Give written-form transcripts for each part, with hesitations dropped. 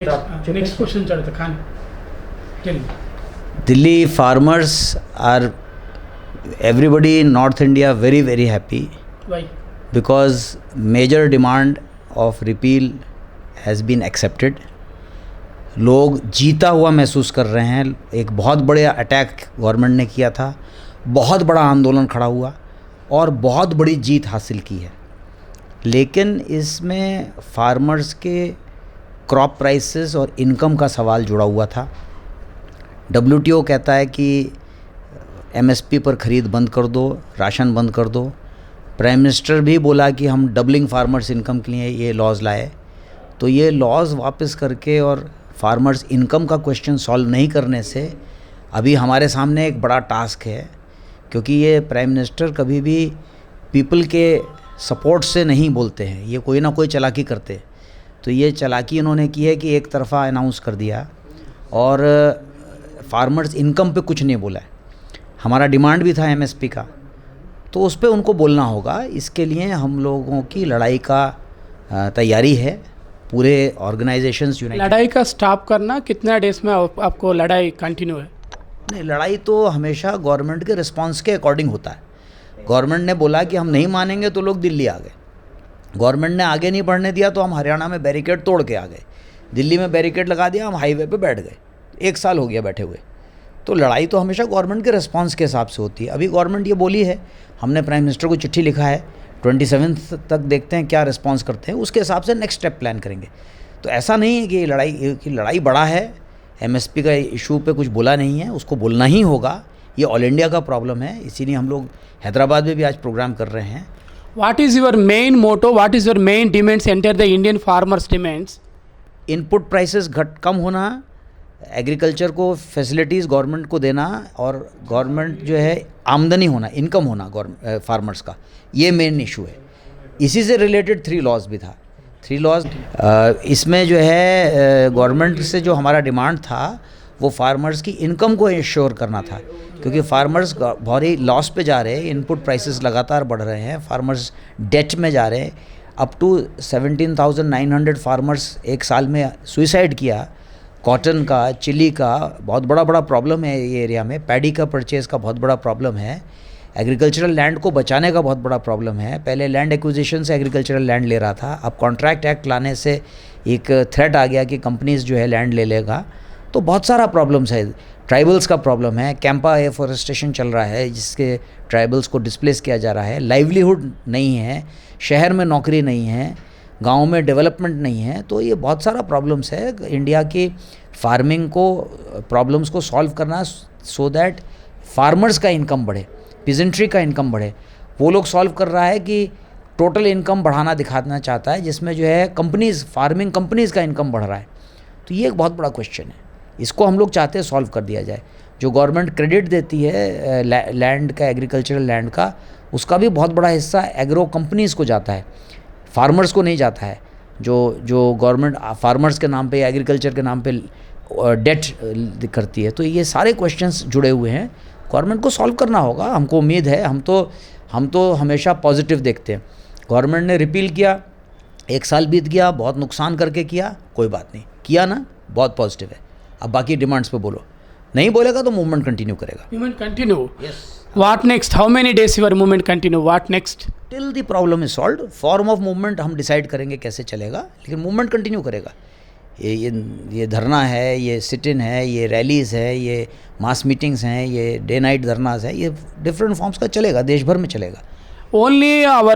Next question, Charita Khan. Tell me. Delhi farmers are, everybody in North India very very happy Why? because major demand of repeal has been accepted. लोग जीता हुआ महसूस कर रहे हैं. एक बहुत बड़ा अटैक गवर्नमेंट ने किया था, बहुत बड़ा आंदोलन खड़ा हुआ और बहुत बड़ी जीत हासिल की है. लेकिन इसमें फार्मर्स के क्रॉप प्राइसेस और इनकम का सवाल जुड़ा हुआ था. WTO कहता है कि MSP पर ख़रीद बंद कर दो, राशन बंद कर दो. प्राइम मिनिस्टर भी बोला कि हम डबलिंग फार्मर्स इनकम के लिए ये लॉज लाए. तो ये लॉज वापस करके और फार्मर्स इनकम का क्वेश्चन सॉल्व नहीं करने से अभी हमारे सामने एक बड़ा टास्क है, क्योंकि ये प्राइम मिनिस्टर कभी भी पीपल के सपोर्ट से नहीं बोलते हैं, ये कोई ना कोई चालाकी करते हैं. तो ये चालाकी इन्होंने की है कि एक तरफ़ा अनाउंस कर दिया और फार्मर्स इनकम पे कुछ नहीं बोला है. हमारा डिमांड भी था MSP का, तो उस पर उनको बोलना होगा. इसके लिए हम लोगों की लड़ाई का तैयारी है. पूरे ऑर्गेनाइजेशंस यूनाइटेड. लड़ाई का स्टॉप करना कितना डेज में आपको लड़ाई कंटिन्यू है? नहीं, लड़ाई तो हमेशा गवर्नमेंट के रिस्पांस के अकॉर्डिंग होता है. गवर्नमेंट ने बोला कि हम नहीं मानेंगे तो लोग दिल्ली आ गए. गवर्नमेंट ने आगे नहीं बढ़ने दिया तो हम हरियाणा में बैरिकेड तोड़ के आ गए. दिल्ली में बैरिकेड लगा दिया, हम हाईवे पे बैठ गए. 1 साल हो गया बैठे हुए. तो लड़ाई तो हमेशा गवर्नमेंट के रिस्पांस के हिसाब से होती है. अभी गवर्नमेंट ये बोली है, हमने प्राइम मिनिस्टर को चिट्ठी लिखा है, 27 तक देखते हैं क्या रिस्पांस करते हैं, उसके हिसाब से नेक्स्ट स्टेप प्लान करेंगे. तो ऐसा नहीं है कि लड़ाई बड़ा है. MSP का इशू पे कुछ बोला नहीं है, उसको बोलना ही होगा. ये ऑल इंडिया का प्रॉब्लम है, इसीलिए हम लोग हैदराबाद में भी आज प्रोग्राम कर रहे हैं. What is your main motto? What is your main demands enter the Indian farmers' demands? Input prices कम होना, एग्रीकल्चर को फैसिलिटीज़ गवर्नमेंट को देना और गवर्नमेंट जो है आमदनी होना, इनकम होना फार्मर्स का, ये मेन इशू है. इसी से रिलेटेड 3 लॉज भी था. 3 लॉज इसमें जो है गवर्नमेंट से जो हमारा डिमांड था वो फार्मर्स की इनकम को इंश्योर करना था, क्योंकि फार्मर्स भारी लॉस पे जा रहे हैं. इनपुट प्राइसेस लगातार बढ़ रहे हैं, फार्मर्स डेट में जा रहे हैं. अप टू 17,900 फार्मर्स एक साल में सुइसाइड किया. कॉटन का, चिली का बहुत बड़ा प्रॉब्लम है ये एरिया में. पैडी का परचेज़ का बहुत बड़ा प्रॉब्लम है. एग्रीकल्चरल लैंड को बचाने का बहुत बड़ा प्रॉब्लम है. पहले लैंड एक्विजिशन से एग्रीकल्चरल लैंड ले रहा था, अब कॉन्ट्रैक्ट एक्ट लाने से एक थ्रेट आ गया कि कंपनीज जो है लैंड ले लेगा. तो बहुत सारा प्रॉब्लम्स है. ट्राइबल्स का प्रॉब्लम है. कैंपा एफॉरेस्टेशन चल रहा है जिसके ट्राइबल्स को डिस्प्लेस किया जा रहा है. लाइवलीहुड नहीं है, शहर में नौकरी नहीं है, गांव में डेवलपमेंट नहीं है. तो ये बहुत सारा प्रॉब्लम्स है. इंडिया की फार्मिंग को प्रॉब्लम्स को सॉल्व करना सो दैट फार्मर्स का इनकम बढ़े, पिजेंट्री का इनकम बढ़े. वो लोग सॉल्व कर रहा है कि टोटल इनकम बढ़ाना दिखाना चाहता है, जिसमें जो है कंपनीज़, फार्मिंग कंपनीज़ का इनकम बढ़ रहा है. तो ये एक बहुत बड़ा क्वेश्चन है. इसको हम लोग चाहते हैं सॉल्व कर दिया जाए. जो गवर्नमेंट क्रेडिट देती है लैंड का, एग्रीकल्चरल लैंड का, उसका भी बहुत बड़ा हिस्सा एग्रो कंपनीज़ को जाता है, फार्मर्स को नहीं जाता है. जो गवर्नमेंट फार्मर्स के नाम पे या एग्रीकल्चर के नाम पे डेट करती है. तो ये सारे क्वेश्चंस जुड़े हुए हैं, गवर्नमेंट को सॉल्व करना होगा. हमको उम्मीद है, हम तो हमेशा पॉजिटिव देखते हैं. गवर्नमेंट ने रिपील किया, 1 साल बीत गया, बहुत नुकसान करके किया, कोई बात नहीं, किया ना, बहुत पॉजिटिव है. अब बाकी डिमांड्स पे बोलो. नहीं बोलेगा तो मूवमेंट कंटिन्यू करेगा. Movement continue. Yes. What next? How many days your movement continue? What next? Till the problem is solved. Form of movement हम डिसाइड करेंगे कैसे चलेगा, लेकिन मूवमेंट कंटिन्यू करेगा. ये धरना है, ये सिट इन है, ये रैलीज़ है, ये मास मीटिंग्स हैं, ये डे नाइट धरनाज है, ये डिफरेंट फॉर्म्स का चलेगा, देश भर में चलेगा. Only our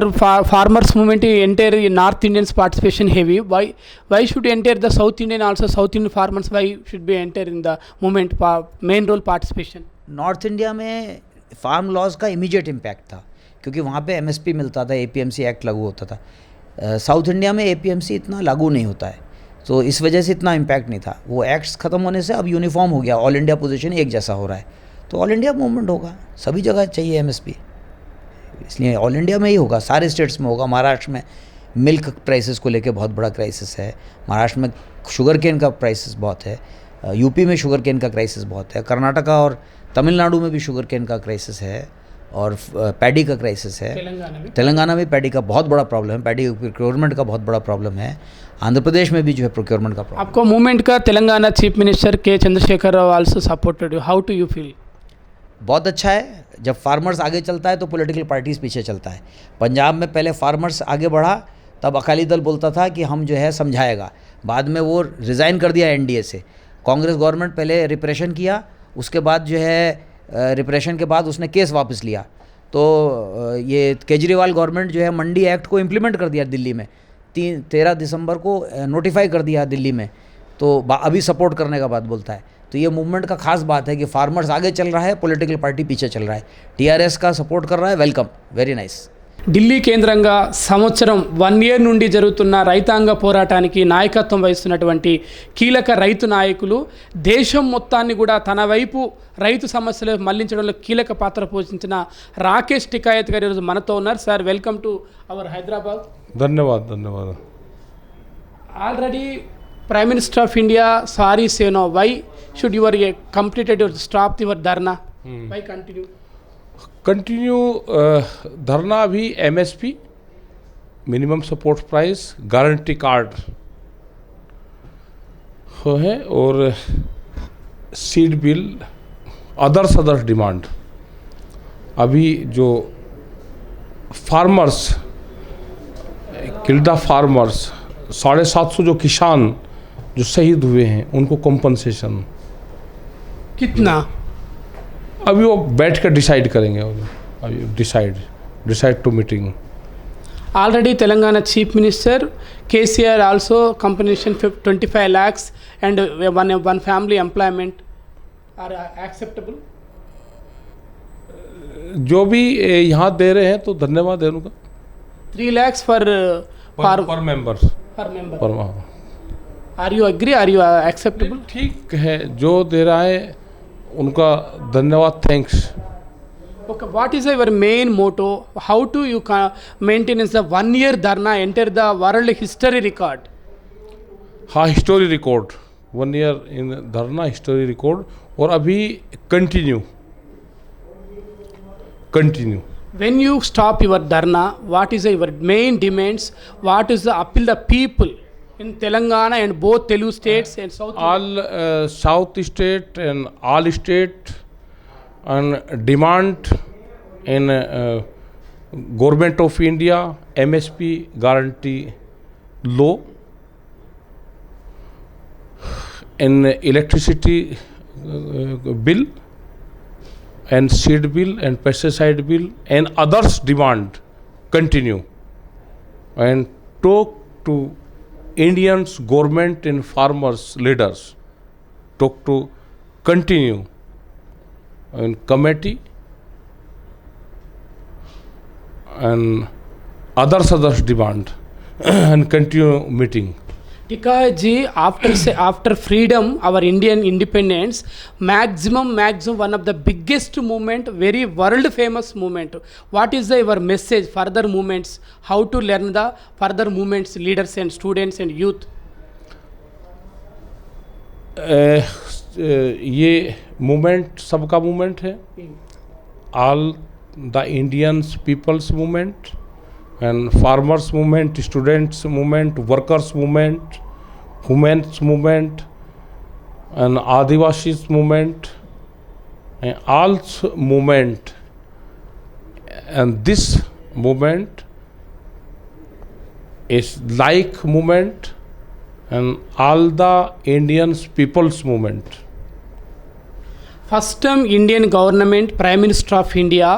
farmers movement enter North Indians participation heavy. Why should enter the South Indian also? South Indian farmers why should be enter in the movement main role participation? North India में farm laws का immediate impact था, क्योंकि वहाँ पे MSP मिलता था, APMC act लागू होता था. साउथ इंडिया में APMC इतना लागू नहीं होता है, तो इस वजह से इतना इम्पैक्ट नहीं था. वो एक्ट्स ख़त्म होने से अब यूनिफॉर्म हो गया, ऑल इंडिया पोजीशन एक जैसा हो रहा है. तो ऑल इंडिया मूवमेंट होगा, सभी जगह चाहिए MSP, इसलिए ऑल इंडिया में ही होगा, सारे स्टेट्स में होगा. महाराष्ट्र में मिल्क प्राइसेस को लेके बहुत बड़ा क्राइसिस है. महाराष्ट्र में शुगर केन का प्राइसेस बहुत है. यूपी में शुगर केन का क्राइसिस बहुत है. कर्नाटका और तमिलनाडु में भी शुगर केन का क्राइसिस है. और पैडी का क्राइसिस है। तेलंगाना में पैडी का बहुत बड़ा प्रॉब्लम है, पैडी प्रोक्योरमेंट का बहुत बड़ा प्रॉब्लम है। आंध्र प्रदेश में भी जो है प्रोक्योरमेंट का प्रॉब्लम। आपको मूवमेंट का तेलंगाना चीफ मिनिस्टर के Chandrashekhar Rao also supported you, how do you feel? बहुत अच्छा है। जब फार्मर्स आगे चलता है तो पॉलिटिकल पार्टीज पीछे चलता है। पंजाब में पहले फार्मर्स आगे बढ़ा, तब अकाली दल बोलता था कि हम जो है समझाएगा, बाद में वो रिज़ाइन कर दिया एनडीए से। कांग्रेस गवर्नमेंट पहले रिप्रेशन किया, उसके बाद जो है रिप्रेशन के बाद उसने केस वापस लिया। तो ये केजरीवाल गवर्नमेंट जो है मंडी एक्ट को इम्प्लीमेंट कर दिया दिल्ली में, 13 दिसंबर को नोटिफाई कर दिया दिल्ली में। तो अभी सपोर्ट करने का बात बोलता है। तो ये मूवमेंट का खास बात है कि फार्मर्स आगे चल रहा है, पॉलिटिकल पार्टी पीछे चल रहा है। टीआरएस का सपोर्ट कर रहा है, वेलकम, वेरी नाइस। ఢిల్లీ కేంద్రంగా సంవత్సరం 1 ఇయర్ నుండి జరుగుతున్న రైతాంగ పోరాటానికి నాయకత్వం వహిస్తున్నటువంటి కీలక రైతు నాయకులు దేశం మొత్తాన్ని కూడా తన వైపు రైతు సమస్యలు మళ్లించడంలో కీలక పాత్ర పోషించిన రాకేష్ టికాయత్ గారు ఈరోజు మనతో ఉన్నారు. Sir, welcome to our Hyderabad. ధన్యవాదాలు. Already prime minister of India sorry సేనో, why should your completed your stop your dharna, why continue dharna भी MSP minimum support price guarantee card है और सीड बिल अदर्स डिमांड। अभी जो फार्मर्स किल्डा फार्मर्स 750 जो किसान जो शहीद हुए हैं उनको कॉम्पनसेशन कितना अभी वो बैठ कर डिसाइड करेंगे। अभी decide to meeting. Already Telangana Chief Minister KCR also compensation 25 lakhs and one family employment are acceptable. जो भी यहाँ दे रहे हैं तो धन्यवाद है उनका। 3 lakhs for per member। Are you agree? Are you acceptable? ठीक है, जो दे रहा है उनका धन्यवाद, thanks. Okay, what is your main motto? How do you maintain the 1 year dharna enter the world history record? हाँ, हिस्टोरी रिकॉर्ड 1 year इन धरना history record. और अभी continue. When you stop your dharna, what is your main demands? What is the appeal the people in Telangana and both Telugu states and South? All South state and all state and demand in government of India MSP guarantee law, in electricity bill and seed bill and pesticide bill and others demand continue, and talk to Indians government and farmers leaders talk to continue in committee and others demand and continue meeting. Tikaji, after freedom, our Indian independence, maximum one of the biggest movement, very world famous movement. What is your message? Further movements, how to learn the further movements, leaders and students and youth? ये movement सबका movement है, all the Indians people's movement and farmers movement, students movement, workers movement, women's movement and Adivasis movement and all movement, and this movement is like movement and all the Indians people's movement. First time Indian government, Prime Minister of India,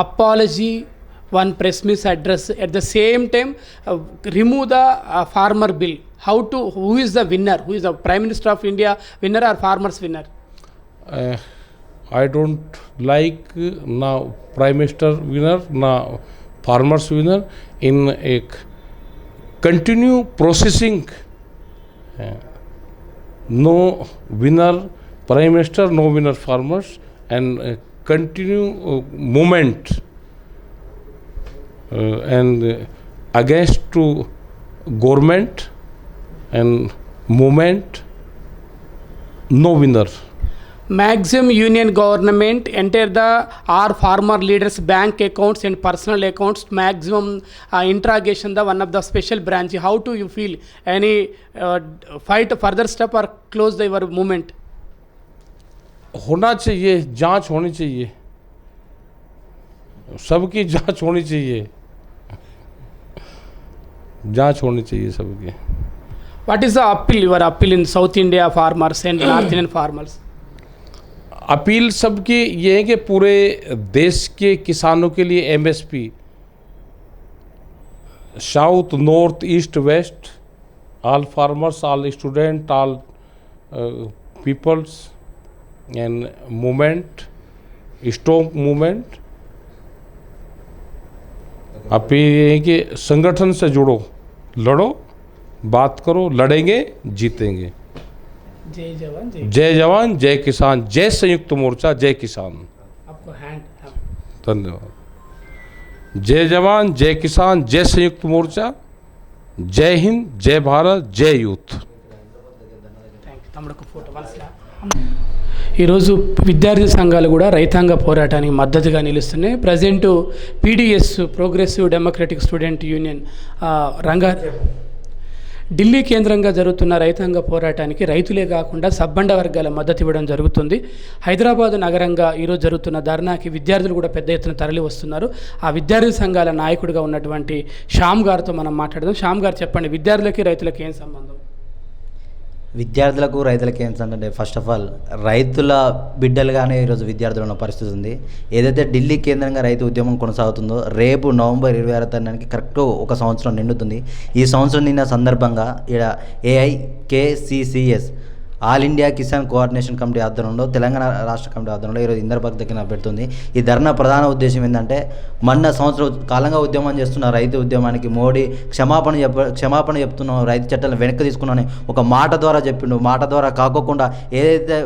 apology, one press meet address, at the same time remove the farmer bill. Who is the winner? Who is the Prime Minister of India winner or farmers winner? I don't like now Prime Minister winner, now farmers winner. In a continue processing, no winner Prime Minister, no winner farmers, and continue movement and against to government and movement, no winner. Maximum union government enter the our farmer leaders bank accounts and personal accounts. Maximum interrogation the one of the special branch. How do you feel? Any fight further step or close the your movement? होना चाहिए, जांच होनी चाहिए, सबकी जांच होनी चाहिए, जांच होनी चाहिए सबकी. What is the appeal? Your appeal in South India farmers and North Indian farmers? Appeal सबकी ये है कि पूरे देश के किसानों के लिए MSP south north east west all farmers all student all peoples and movement strong movement appeal ये है कि संगठन से जुड़ो, लड़ो, बात करो, लड़ेंगे, जीतेंगे. जय जवान जय जवान जय किसान, जय संयुक्त मोर्चा, जय किसान. आपको हैंड धन्यवाद. जय जवान जय किसान, जय संयुक्त मोर्चा, जय हिंद, जय भारत, जय यूथ. తమ్ముడు ఫోటో మనసులా. ఈరోజు విద్యార్థి సంఘాలు కూడా రైతాంగ పోరాటానికి మద్దతుగా నిలుస్తున్నాయి. Present PDS progressive democratic student union Delhi కేంద్రంగా జరుగుతున్న రైతాంగ పోరాటానికి రైతులే కాకుండా సబ్బండ వర్గాల మద్దతు ఇవ్వడం జరుగుతుంది. హైదరాబాద్ నగరంగా ఈరోజు జరుగుతున్న ధర్నాకి విద్యార్థులు కూడా పెద్ద ఎత్తున తరలి వస్తున్నారు. ఆ విద్యార్థి సంఘాల నాయకుడిగా ఉన్నటువంటి శ్యామ్ గారితో మనం మాట్లాడదాం. శ్యామ్ గారు చెప్పండి, విద్యార్థులకి రైతులకి ఏం సంబంధం? విద్యార్థులకు రైతులకి ఏంటంటే ఫస్ట్ ఆఫ్ ఆల్ రైతుల బిడ్డలుగానే ఈరోజు విద్యార్థులు ఉన్న పరిస్థితి ఉంది. ఏదైతే ఢిల్లీ కేంద్రంగా రైతు ఉద్యమం కొనసాగుతుందో రేపు నవంబర్ 26వ తారీఖుకి కరెక్ట్ ఒక సంవత్సరం నిండుతుంది. ఈ సంవత్సరం నిన్న సందర్భంగా ఇక్కడ AIKCCS all India Kisan coordination committee ఆధ్వర్యంలో తెలంగాణ రాష్ట్ర కమిటీ ఆధ్వర్యంలో ఈరోజు ఇందర్బాగ్ దగ్గర పెడుతుంది. ఈ ధర్నా ప్రధాన ఉద్దేశం ఏంటంటే మొన్న సంవత్సరం కాలంగా ఉద్యమం చేస్తున్న రైతు ఉద్యమానికి మోడీ క్షమాపణ చెప్తున్నాం, రైతు చట్టాలను వెనక్కి తీసుకున్నామని ఒక మాట ద్వారా చెప్పిండు. మాట ద్వారా కాకోకుండా ఏదైతే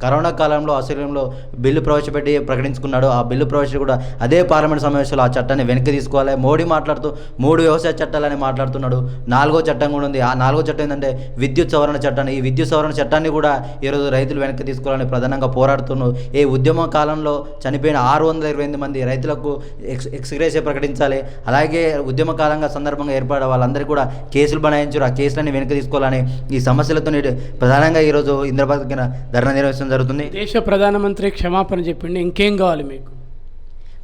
కరోనా కాలంలో అసెంబ్లీలో బిల్లు ప్రకటించుకున్నాడు, ఆ బిల్లు కూడా అదే పార్లమెంట్ సమావేశంలో ఆ చట్టాన్ని వెనక్కి తీసుకోవాలి. మోడీ మాట్లాడుతూ 3 వ్యవసాయ చట్టాలని మాట్లాడుతున్నాడు. 4వ చట్టం కూడా ఉంది. ఆ 4వ చట్టం ఏంటంటే విద్యుత్ సవరణ చట్టాన్ని. ఈ విద్యుత్ సవరణ చట్టాన్ని కూడా ఈరోజు రైతులు వెనక్కి తీసుకోవాలని ప్రధానంగా పోరాడుతున్నారు. ఈ ఉద్యమ కాలంలో చనిపోయిన 628 మంది రైతులకు ఎక్స్గ్రేషియా ప్రకటించాలి. అలాగే ఉద్యమ కాలంగా సందర్భంగా ఏర్పడే వాళ్ళందరికీ కూడా కేసులు బనాయించారు. ఆ కేసులన్నీ వెనక్కి తీసుకోవాలని ఈ సమస్యలతో ప్రధానంగా ఈరోజు ఇంద్రబాద్ దగ్గర ధర్నా నిర్వహించడం జరుగుతుంది. దేశ ప్రధానమంత్రి క్షమాపణ చెప్పిండి, ఇంకేం కావాలి మీకు?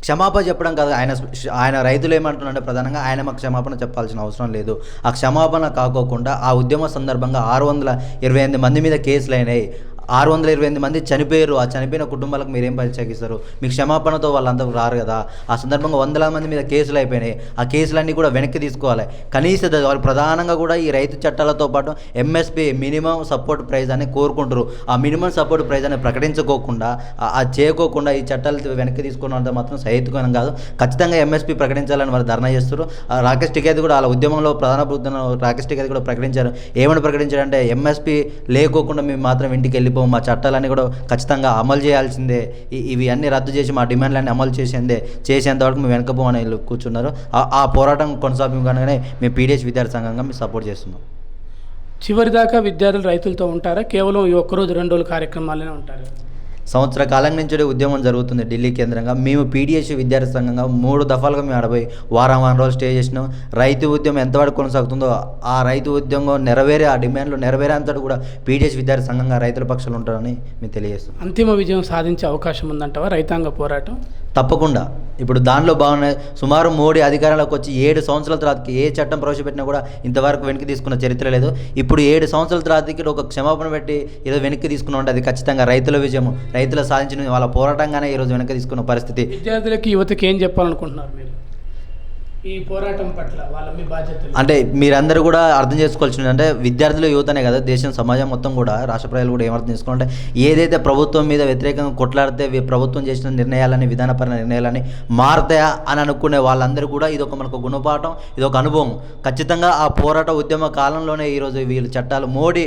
క్షమాపణ చెప్పడం కాదు, ఆయన రైతులు ఏమంటున్నారంటే ప్రధానంగా ఆయన మాకు క్షమాపణ చెప్పాల్సిన అవసరం లేదు. ఆ క్షమాపణ కాకోకుండా ఆ ఉద్యమ సందర్భంగా 628 మంది మీద కేసులు అయినాయి. 628 మంది చనిపోయారు. ఆ చనిపోయిన కుటుంబాలకు మీరేం పరిచయిస్తారు? మీకు క్షమాపణతో వాళ్ళంతా రారు కదా. ఆ సందర్భంగా 100 మంది మీద కేసులు అయిపోయినాయి. ఆ కేసులన్నీ కూడా వెనక్కి తీసుకోవాలి. కనీస వాళ్ళు ప్రధానంగా కూడా ఈ రైతు చట్టాలతో పాటు MSP మినిమం సపోర్ట్ ప్రైజ్ అని కోరుకుంటారు. ఆ మినిమం సపోర్ట్ ప్రైజ్ అని ప్రకటించుకోకుండా అది చేయకోకుండా ఈ చట్టాలు వెనక్కి తీసుకున్నంత మాత్రం సహేతుకం కాదు. ఖచ్చితంగా MSP ప్రకటించాలని వాళ్ళు ధర్నా చేస్తారు. రాకేష్ టికెట్ కూడా వాళ్ళ ఉద్యమంలో ప్రధాన రాకేష్ టికెట్ కూడా ప్రకటించారు. ఏమని ప్రకటించారంటే MSP లేకోకుండా మేము మాత్రం ఇంటికి వెళ్ళి మా చట్టాలన్నీ కూడా ఖచ్చితంగా అమలు చేయాల్సిందే, ఇవి అన్ని రద్దు చేసి మా డిమాండ్లన్నీ అమలు చేసేంత వరకు మేము వెనకపోమని కూర్చున్నారు. ఆ పోరాటం కొనసాగించగానే మేము PDS విద్యార్థి సంఘంగా మేము సపోర్ట్ చేస్తున్నాం. చివరి దాకా విద్యార్థులు రైతులతో ఉంటారా? కేవలం ఈ ఒక్కరోజు 2 రోజుల కార్యక్రమాలనే ఉంటారు? సంవత్సర కాలం నుంచి ఉద్యమం జరుగుతుంది ఢిల్లీ కేంద్రంగా. మేము PDS విద్యార్థి సంఘంగా 3 దఫాలుగా మేము ఆడపోయి వారం రోజులు స్టే చేసినాం. రైతు ఉద్యమం ఎంతవరకు కొనసాగుతుందో ఆ రైతు ఉద్యమం ఆ డిమాండ్లు నెరవేరేంతటి కూడా PDS విద్యార్థి సంఘంగా రైతుల పక్షాలు ఉంటారని మేము తెలియజేస్తాం. అంతిమ విజయం సాధించే అవకాశం ఉందంటావా రైతాంగ పోరాటం? తప్పకుండా. ఇప్పుడు దానిలో బాగున్నాయి. సుమారు మోడీ అధికారంలోకి వచ్చి 7 సంవత్సరాల తర్వాతకి ఏ చట్టం ప్రవేశపెట్టినా కూడా ఇంతవరకు వెనక్కి తీసుకున్న చరిత్ర లేదు. ఇప్పుడు 7 సంవత్సరాల తర్వాతకి ఒక క్షమాపణ పెట్టి ఈరోజు వెనక్కి తీసుకున్న ఉంటే అది ఖచ్చితంగా రైతుల విజయం. రైతుల సాధించిన వాళ్ళ పోరాటంగానే ఈరోజు వెనక్కి తీసుకున్న పరిస్థితి. విద్యార్థులకి యువతకి ఏం చెప్పాలనుకుంటున్నారు మీరు ఈ పోరాటం పట్ల? వాళ్ళ మీ బాధ్యతలు అంటే మీరందరూ కూడా అర్థం చేసుకోవాల్సింది అంటే విద్యార్థులు యువతనే కదా దేశం సమాజం మొత్తం కూడా రాష్ట్ర ప్రజలు కూడా ఏమర్థం చేసుకోవాలంటే ఏదైతే ప్రభుత్వం మీద వ్యతిరేకంగా కొట్లాడితే ప్రభుత్వం చేసిన నిర్ణయాలని విధానపరమైన నిర్ణయాలని మారుతాయా అని అనుకునే వాళ్ళందరూ కూడా ఇదొక మనకు గుణపాఠం, ఇదొక అనుభవం. ఖచ్చితంగా ఆ పోరాట ఉద్యమ కాలంలోనే ఈరోజు వీళ్ళు చట్టాలు మోడీ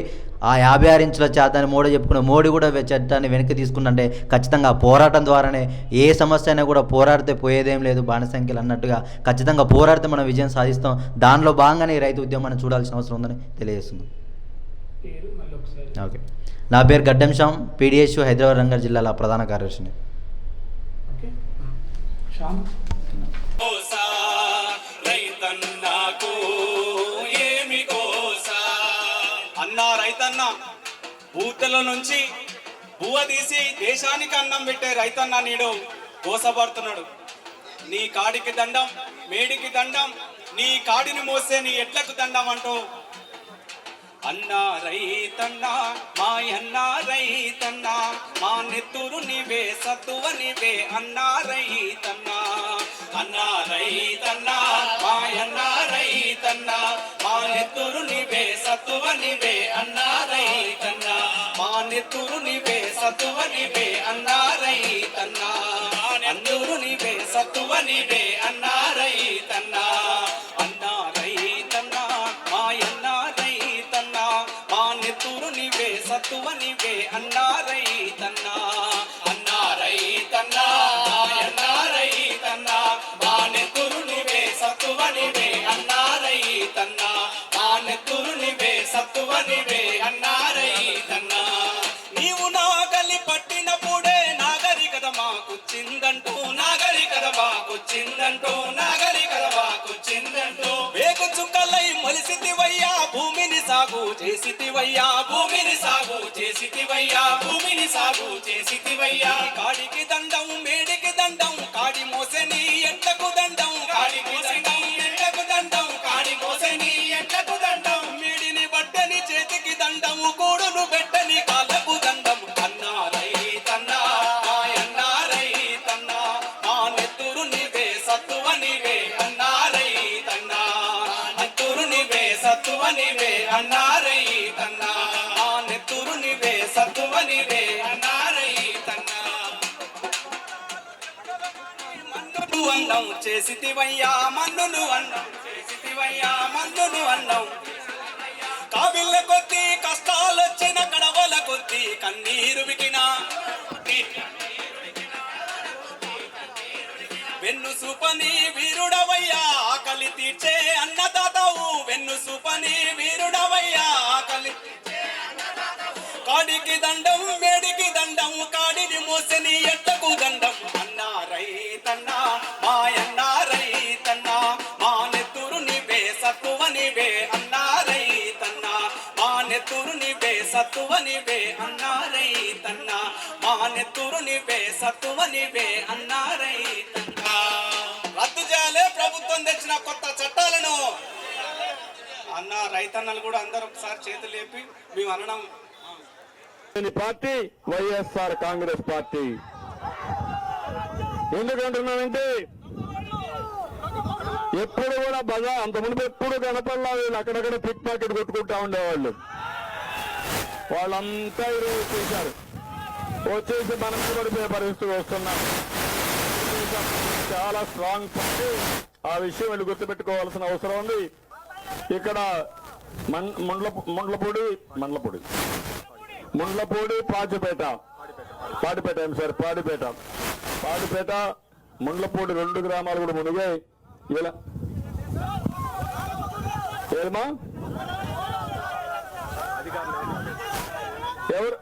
ఆ 56 ఇంచుల చట్టాన్ని మోడీ చెప్పుకున్న మోడీ కూడా చట్టాన్ని వెనక్కి తీసుకుంటే ఖచ్చితంగా పోరాటం ద్వారానే ఏ సమస్య అయినా కూడా పోరాడితే పోయేదేం లేదు బాణసంఖ్యలు అన్నట్టుగా ఖచ్చితంగా పోరాడితే మనం విజయం సాధిస్తాం. దానిలో భాగంగానే ఈ రైతు ఉద్యమాన్ని చూడాల్సిన అవసరం ఉందని తెలియజేస్తున్నాం. ఓకే. నా పేరు గడ్డం శ్యామ్, పీడిఎస్ హైదరాబాద్ రంగారెడ్డి జిల్లాల ప్రధాన కార్యదర్శిని. అన్నా రైతన్న బూతల నుంచి బువ్వ తీసి దేశానికి అన్నం పెట్టే రైతన్న నీడు కోసపడుతున్నాడు. నీ కాడికి దండం, మేడికి దండం, నీ కాడిని మోసే నీ ఎడ్లకు దండం అంటూ అన్నా రైతన్నా మాయన్నా రైతన్నా మా నెత్తురు నీవే సత్తువ నీవే అన్నా రైతన్నా. అన్నా రైతన్నా మాయన్నా రైతన్నా మా నెత్తురు నీవే సత్తువ నీవే అన్నా రైతన్నా. మా నెత్తురు నీవే సత్తువ నీవే అన్నా రైతన్నా. అందరూ నీవే సత్తువ నీవే అన్నా రైతన్నా. అన్నా రైతన్నా మాయన్నా రైతన్నా మా నెత్తురు నీవే సత్తువ నీవే అన్నా రైతన్నా. అన్నా రైతన్నా మాయన్నా రైతన్నా మా నెత్తురు నీవే సత్తువ నీవే అన్నా రైతన్నా. మా నెత్తురు నీవే సత్తువ నీవే అన్నా రైతన్నా. నీవు నాగలి పట్టినప్పుడే నాగరికత మాకొచ్చిందంటూ, నాగరికత మాకొచ్చిందంటూ, నాగరికత మాకొచ్చిందంటూ వేగు చుక్కలై మొలిసితివయ్యా భూమిని సాగు చేసితివయ్యా, భూమిని సాగు చేసితివయ్యా, భూమిని సాగు చేసితివయ్యా. కాడికి దండం, మేడికి దండం, కాడి మోసే నీ ఎట్లకు దండం, కాడి మోసే నీ ఎట్లకు దండం, కాడి మోసే నీ ఎట్లకు దండం. మేడిని బట్టని చేతికి దండం, కూడును పెట్టని కాళ్ళకు దండం. అన్నా రైతన్నా మాయన్నా రైతన్నా మా నెత్తురు నీవే సత్తువ నీవే అన్నా రైతన్నా. నెత్తురు నీవే సత్తువ నీవే అన్నా రైతన్నా. మా నెత్తురు నీవే సత్తువ నీవే అన్నా రైతన్నా. మన్నును అన్నం చేసితివయ్యా, మన్నును అన్నం చేసితివయ్యా, మన్నును అన్నం. కావిళ్ళ కొద్దీ కష్టాలొచ్చిన కడవల కొద్దీ కన్నీరు వికినా వెన్ను సూపని వీరుడవయ్యా ఆకలి తీర్చే అన్నదాతవు. వెన్ను సూపని వీరుడవయ్యా ఆకలి కాడికి దండం, మేడికి దండం, కాడిని మోసని ఎట్టకు దండం. అన్నా రైతన్నా మాయన్నా రైతన్నా మా నెత్తురు నీవే సత్తువ నీవే అన్నా రైతన్నా. మా నెత్తురు నీవే సత్తువ నీవే అన్నా రైతన్నా. మా నెత్తురు నీవే సత్తువ నీవే అన్నా రైతన్నా. రద్దు చేయాలి ప్రభుత్వం తెచ్చిన కొత్త చట్టాలను. అన్న రైతన్నలు కూడా అందరూ ఒకసారి చేతులు లేపి మేము అనడం. Party YSR Congress party. ఎందుకంటున్నానంటే ఎప్పుడు కూడా బజా అంత ముందు ఎప్పుడు కనపడలా వీళ్ళు అక్కడక్కడ పిక్ పాకెట్ కొట్టుకుంటా ఉండేవాళ్ళు. వాళ్ళంతా ఈరోజు వచ్చేసారు, వచ్చేసి మనం పడిపోయే పరిస్థితి వస్తున్నాం. చాలా స్ట్రాంగ్ పార్టీ, ఆ విషయం వీళ్ళు గుర్తుపెట్టుకోవాల్సిన అవసరం ఉంది. ఇక్కడ ముండ్లపూడి పాడిపేట సార్ పాడిపేట ముండ్లపూడి 2 గ్రామాలు కూడా మునిగాయి. ఇలా ఏమా ఎవరు